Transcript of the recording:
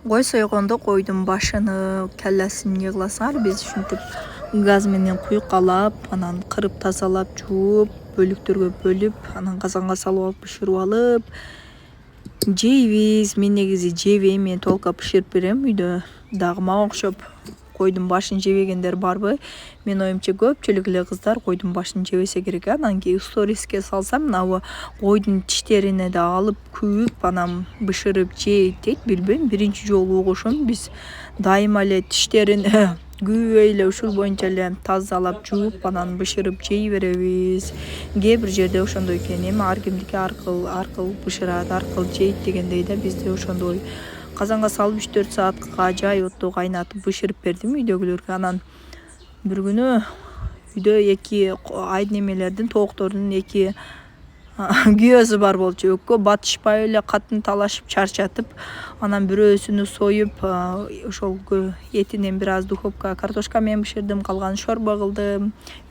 Кой сойгондо койдун башыны, келлесин эмне кыласыңар? Биз ушинтип газ менен куйкалап, анан кырып тазалап, жууп, бөлүктөргө бөлүп, анан казанга салып алып бышырып алып жейбиз. Мен негизи жебейм, мен толук бышырып берем үйдө. Дагы мага окшоп койдун башын жебегендер барбы? Менин оюмча көпчүлүк эле кыздар койдун башын жебесе керек. Анан кийин сториске салсам, мына койдун тиштерине да алып күйүп, анан бышырып жейт дейт. Билбейм, биринчи жолу угушум. Биз дайыма эле тиштерин күйбөй эле ушул боюнча эле тазалап, жууп, анан бышырып жей беребиз. Кээ бир жерде ошондой экен, эми ар кимдики ар кыл бышырат, ар кыл жейт дегендей да. Бизде ошондой. Казанга салып 3-4 саатка жай отто кайнатып бышырып бердим үйдөгүлөргө. Анан бир күнү үйдө эки айнемелердин, тооктордун эки күйөөсү бар болчу. Экөө батышпай эле катын талашып чарчатып, анан бирөөсүнү союп, ошол этинен бир аз духовкага картошка менен бышырдым, калганын шорба кылдым.